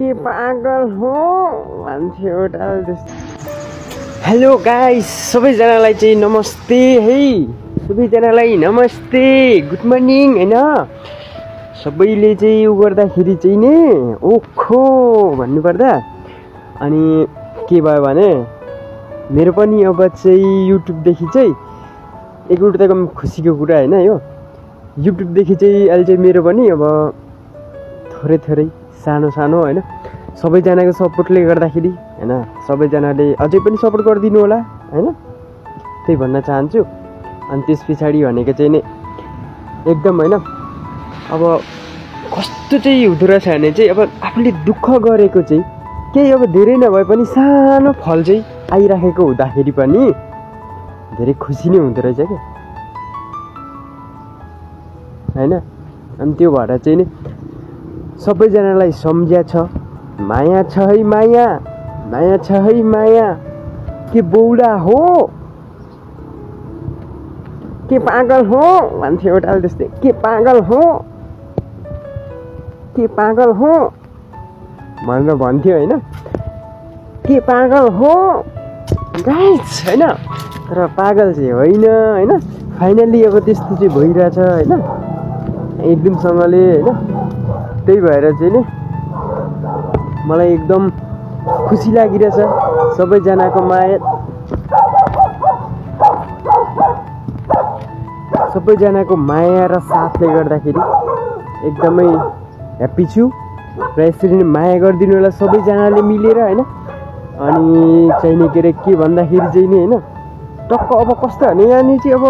के पागल हो भन्थ्यो एउटा जस्तो। हेलो गाइस, सबैजनालाई चाहिँ नमस्ते है, सबैजनालाई नमस्ते, गुड मर्निङ हैन। सबैले चाहिँ उ गर्दाखेरि चाहिँ नि ओखो भन्नुपर्दा अनि के भयो भने मेरो पनि अब चाहिँ युट्युबदेखि चाहिँ एक उल्टाको खुसीको कुरा हैन यो। युट्युबदेखि चाहिँ अहिले चाहिँ मेरो पनि अब थोरै थोरै सानो सानो हैन सबैजनाको सपोर्टले गर्दाखेरि हैन, सबैजनाले अझै पनि सपोर्ट गरिदिनु होला हैन, त्यही भन्न चाहन्छु। अनि त्यस पछाडि भनेको चाहिँ नि एकदम हैन अब कस्तो चाहिँ हुँदो रहेछ भने चाहिँ अब आफूले दुःख गरेको चाहिँ केही अब धेरै नभए पनि सानो फल चाहिँ आइराखेको हुँदाखेरि पनि धेरै खुसी नै हुँदो रहेछ क्या हैन। अनि त्यो भएर चाहिँ नि सबैजनालाई सम्झ्या छ, माया छ है माया, माया छ है माया, के बौडा हो के पागल हो भन्थ्यो एउटा जस्तै, के पागल हो के पागल हो भनेर भन्थ्यो हैन, के पागल हो गाइस हैन। तर पागल चाहिँ होइन हैन, फाइनली अब त्यस्तो चाहिँ भइरहेछ हैन एकदमसँगले हैन। त्यही भएर चाहिँ नि मलाई एकदम खुसी लागिरहेछ सबैजनाको माया, सबैजनाको माया र साथले गर्दाखेरि एकदमै ह्याप्पी छु। र यसरी नै माया गरिदिनु होला सबैजनाले मिलेर हैन। अनि चाहिँ नि के भन्दाखेरि चाहिँ नि हैन टक्क अब कस्तो भने यहाँनिर चाहिँ अब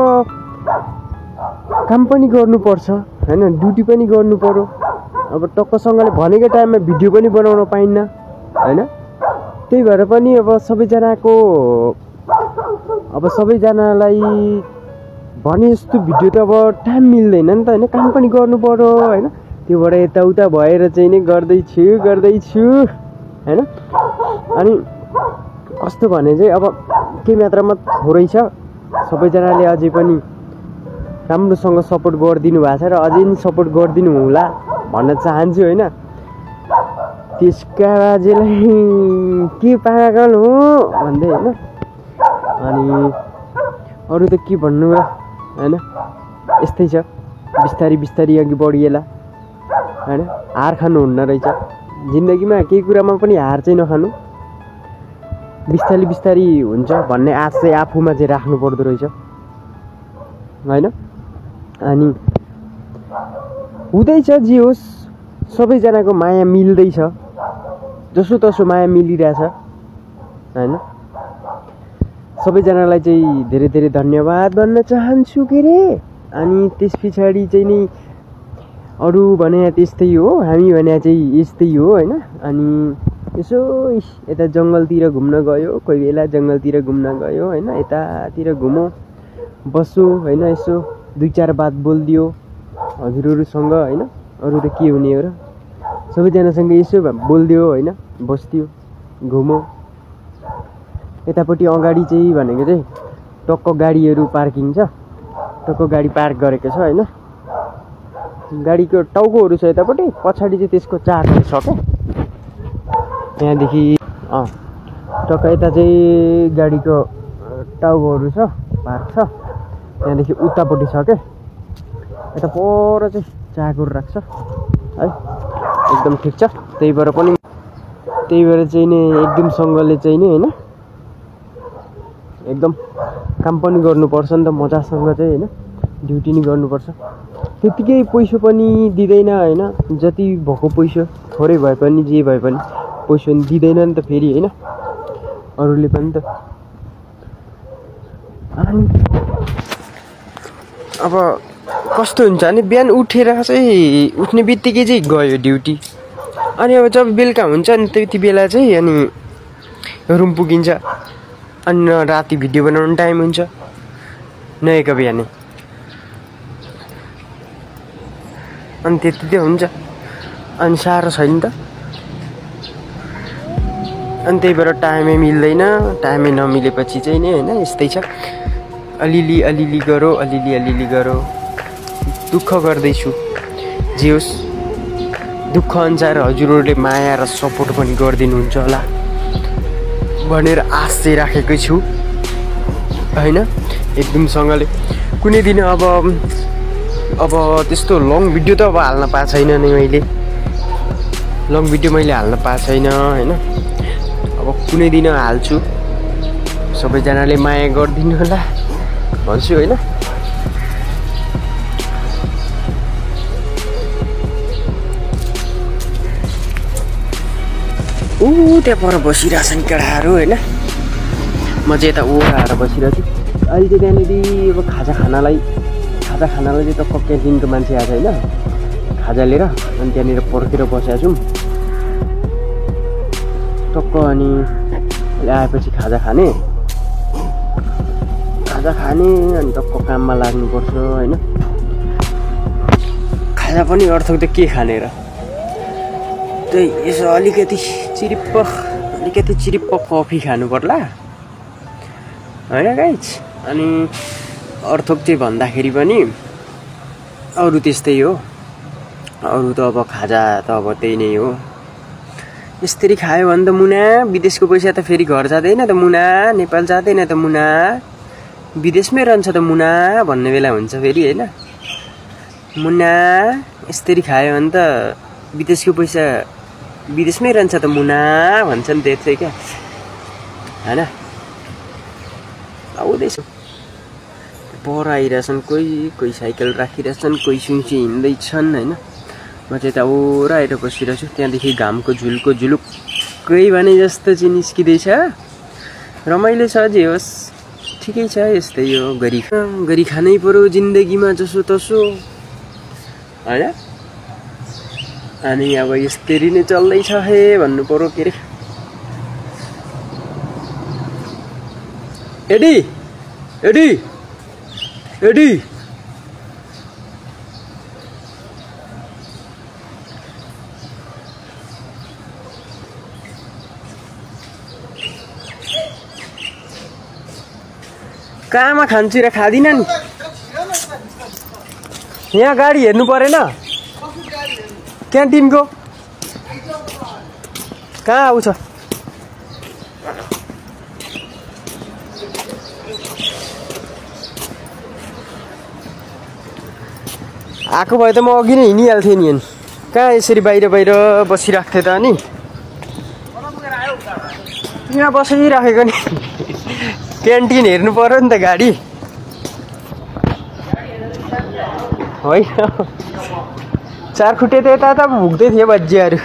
काम पनि गर्नुपर्छ हैन, ड्युटी पनि गर्नु पर्यो। अब टक्कसँगले भनेको टाइममा भिडियो पनि बनाउन पाइन्न हैन। त्यही भएर पनि अब सबैजनालाई भने जस्तो भिडियो त अब टाइम मिल्दैन नि त हैन, काम पनि गर्नु पर्यो हैन। त्यो भएर यताउता भएर चाहिँ नि गर्दैछु हैन। अनि कस्तो भने चाहिँ अब केही मात्रामा थोरै छ, सबैजनाले अझै पनि राम्रोसँग सपोर्ट गरिदिनु भएको छ र अझै पनि सपोर्ट गरिदिनु होला भन्न चाहन्छु हैन। त्यसका बाजेलाई के पागल हो भन्दै हैन। अनि अरू त के भन्नु र हैन, यस्तै छ, बिस्तारी अघि बढिएला हैन। हार खानु हुन्न रहेछ जिन्दगीमा, केही कुरामा पनि हार चाहिँ नखानु, बिस्तारी हुन्छ भन्ने आश चाहिँ आफूमा चाहिँ राख्नु पर्दो रहेछ हैन। अनि हुँदैछ जे होस्, सबैजनाको माया मिल्दैछ, जसो तसो माया मिलिरहेछ हैन। सबैजनालाई चाहिँ धेरै धेरै धन्यवाद भन्न चाहन्छु के रे। अनि त्यस पछाडि चाहिँ नि अरू भने त्यस्तै हो, हामी भने चाहिँ यस्तै हो हैन। अनि यसो यता जङ्गलतिर घुम्न गयो, कोही बेला जङ्गलतिर घुम्न गयो हैन, यतातिर घुमो बसो हैन, यसो दुई चार बात बोलिदियो हजुरहरूसँग हैन। अरू त के हुने हो र, सबैजनासँग यसो बोलिदियो हैन, बस्थ्यो घुमो। यतापट्टि अगाडि चाहिँ भनेको चाहिँ टक्क गाडीहरू पार्किङ छ, टक्क गाडी पार्क गरेको छ हैन। गाडीको टाउकोहरू छ यतापट्टि, पछाडि चाहिँ त्यसको चाकहरू छ क्या त्यहाँदेखि टक्क यता चाहिँ गाडीको टाउकोहरू छ, पार्क छ, त्यहाँदेखि उतापट्टि छ क्या यता पर चाहिँ चाकहरू राख्छ है, एकदम ठिक छ। त्यही भएर चाहिँ नि एकदमसँगले चाहिँ नि हैन एकदम काम पनि गर्नुपर्छ नि त मजासँग चाहिँ हैन, ड्युटी नि गर्नुपर्छ। त्यतिकै पैसा पनि दिँदैन हैन, जति भएको पैसा थोरै भए पनि जे भए पनि पैसा नि दिँदैन नि त फेरि हैन अरूले पनि त। अनि अब कस्तो हुन्छ भने बिहान उठेर चाहिँ उठ्ने बित्तिकै चाहिँ गयो ड्युटी, अनि अब जब बेलुका हुन्छ नि त्यति बेला चाहिँ अनि रुम पुगिन्छ, अनि राति भिडियो बनाउनु टाइम हुन्छ नयाँको बिहानै, अनि त्यति चाहिँ हुन्छ। अनि साह्रो छैन त, अनि त्यही भएर टाइमै मिल्दैन, टाइमै नमिलेपछि चाहिँ नि हैन यस्तै छ, अलिअलि गरो दुःख गर्दैछु जे होस् दुःख अनुसार हजुरहरूले माया र सपोर्ट पनि गरिदिनुहुन्छ होला भनेर आश चाहिँ राखेकै छु हैन। एकदमसँगले कुनै दिन अब त्यस्तो लङ भिडियो त अब हाल्न पाएको छैन नि मैले, लङ भिडियो मैले हाल्न पाएको छैन हैन। अब कुनै दिन हाल्छु, सबैजनाले माया गरिदिनु होला भन्छु हैन। त्यहाँ पर बसिरहेछन् केटाहरू हैन, म चाहिँ यता ओह्राएर बसिरहेको छु। अहिले चाहिँ त्यहाँनिर अब खाजा खानालाई चाहिँ टक्क क्यान्टिनको मान्छे आएको होइन, खाजा लिएर अनि त्यहाँनिर पर्खेर बसेको छौँ टक्क। अनि आएपछि खाजा खाने अनि टक्क काममा लाग्नुपर्छ होइन। खाजा पनि अर्थक त के खाने र, त्यही यसो अलिकति चिरिप्प कफी खानु पर्ला होइन गाइज। अनि अर्थक चाहिँ भन्दाखेरि पनि अरू त्यस्तै हो, अरू त अब खाजा त अब त्यही नै हो। यसरी खायो भने त मुना विदेशको पैसा त फेरि घर जाँदैन त मुना, नेपाल जाँदैन त मुना, विदेशमै रहन्छ त मुना भन्ने बेला हुन्छ फेरि होइन। मुना यसरी खायो भने त विदेशको पैसा विदेशमै रहन्छ त मुना भन्छ नि, त्यस्तै क्या होइन। आउँदैछु पर आइरहेछन्, कोही साइकल राखिरहेछन्, कोही सुइसी हिँड्दैछन् होइन। म चाहिँ यता ओर आएर बसिरहेको छु। त्यहाँदेखि घामको झुलुक्कै भने जस्तो चाहिँ निस्किँदैछ, रमाइलो छ। जे होस् ठिकै छ, यस्तै हो, गरी खानै पर्यो जिन्दगीमा जसो तसो होइन। अनि अब यसरी नै चल्दैछ हे भन्नु पर्यो। के अरे एडी कहाँमा खान्छु र खाँदिन नि, यहाँ गाडी हेर्नु परेन क्यान्टिनको, कहाँ आउँछ आएको भए त म अघि नै हिँडिहाल्थेँ नि। कहाँ यसरी बाहिर बसिरहेको थिएँ त, अनि यहाँ बसिराखेको नि क्यान्टिन हेर्नु पर्यो नि त गाडी होइन। 4 खुट्टे त यता भुक्दै थिए बज्जीहरू।